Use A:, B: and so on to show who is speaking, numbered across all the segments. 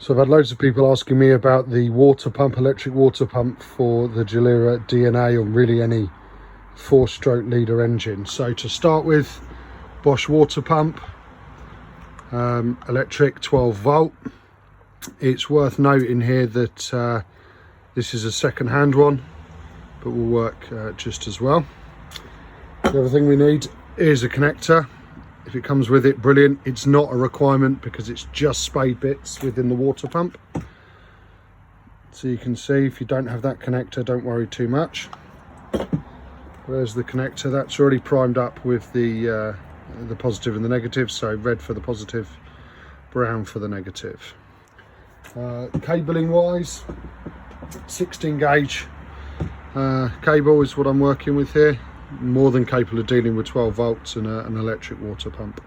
A: So I've had loads of people asking me about the water pump, electric water pump for the Gilera DNA, or really any 4-stroke litre engine. So to start with, Bosch water pump, electric 12 volt. It's worth noting here that this is a second-hand one, but will work just as well. The other thing we need is a connector. If it comes with it, brilliant. It's not a requirement because it's just spade bits within the water pump. So you can see if you don't have that connector, don't worry too much. There's the connector. That's already primed up with the positive and the negative. So red for the positive, brown for the negative. Cabling wise, 16 gauge cable is what I'm working with here. More than capable of dealing with 12 volts and an electric water pump.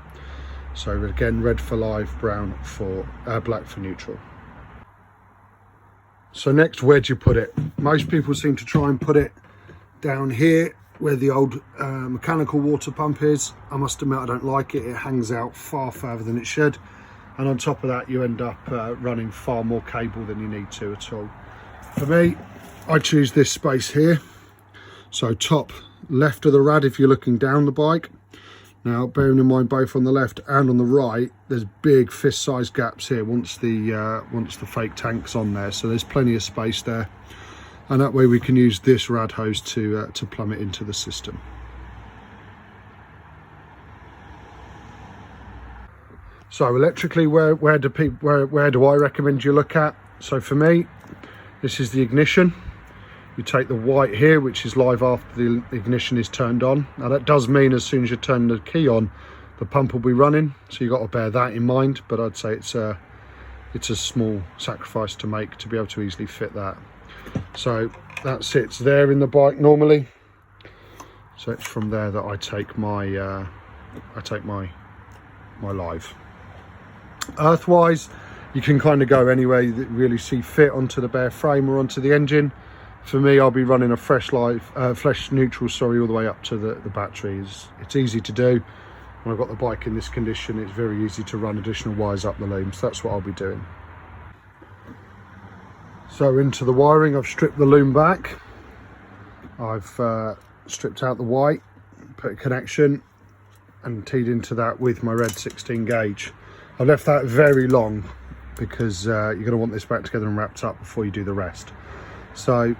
A: So again, red for live, brown for black for neutral. So next, where do you put it? Most people seem to try and put it down here where the old mechanical water pump is. I must admit I don't like it. It hangs out far further than it should, and on top of that you end up running far more cable than you need to at all. For me, I choose this space here. So top left of the rad if you're looking down the bike. Now bearing in mind both on the left and on the right, there's big fist sized gaps here once the fake tank's on there, so there's plenty of space there, and that way we can use this rad hose to plumb it into the system. So electrically, where do I recommend you look at? So for me, this is the ignition. You take the white here, which is live after the ignition is turned on. Now that does mean as soon as you turn the key on, the pump will be running. So you've got to bear that in mind. But I'd say it's a small sacrifice to make to be able to easily fit that. So that sits there in the bike normally. So it's from there that I take my live. Earthwise, you can kind of go anywhere you really see fit, onto the bare frame or onto the engine. For me, I'll be running a fresh neutral, all the way up to the batteries. It's easy to do. When I've got the bike in this condition, it's very easy to run additional wires up the loom. So that's what I'll be doing. So into the wiring, I've stripped the loom back. I've stripped out the white, put a connection and teed into that with my red 16 gauge. I've left that very long because you're going to want this back together and wrapped up before you do the rest. So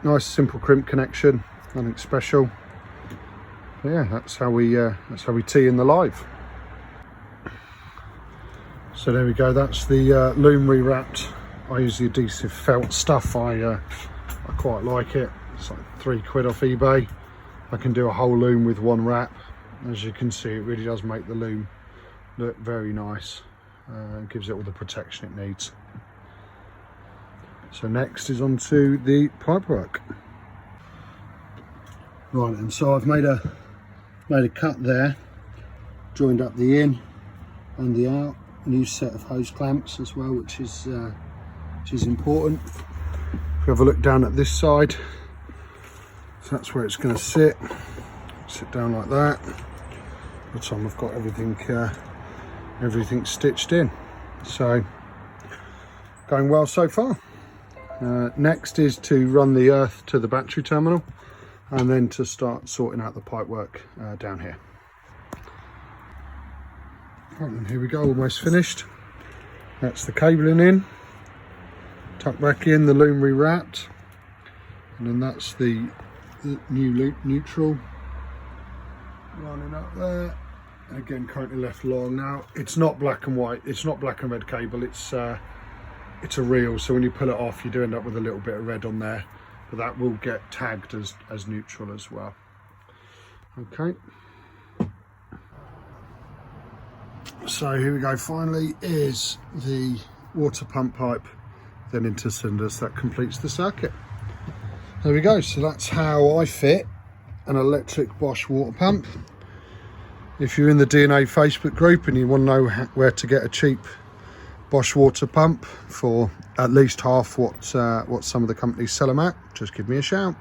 A: nice simple crimp connection, nothing special. Yeah, that's how we tee in the live. So there we go, that's the loom rewrapped. I use the adhesive felt stuff. I quite like it. It's like £3 off eBay. I can do a whole loom with one wrap. As you can see, it really does make the loom look very nice. It gives it all the protection it needs. So next is onto the pipework. Right, and so I've made a cut there, joined up the in and the out. New set of hose clamps as well, which is important. If you have a look down at this side, so that's where it's going to sit down like that. By the time I've got everything stitched in, so going well so far. Next is to run the earth to the battery terminal, and then to start sorting out the pipework down here. Right, and here we go, almost finished. That's the cabling in, tucked back in, the loom rewrapped, and then that's the new loop neutral running up there. Again, currently left long. Now it's not black and white, it's not black and red cable, it's a reel, so when you pull it off you do end up with a little bit of red on there, but that will get tagged as neutral as well. Okay, so here we go, finally is the water pump pipe, then into cylinders. That completes the circuit. There we go, so that's how I fit an electric Bosch water pump. If you're in the DNA Facebook group and you want to know where to get a cheap Bosch water pump for at least half what some of the companies sell them at, just give me a shout.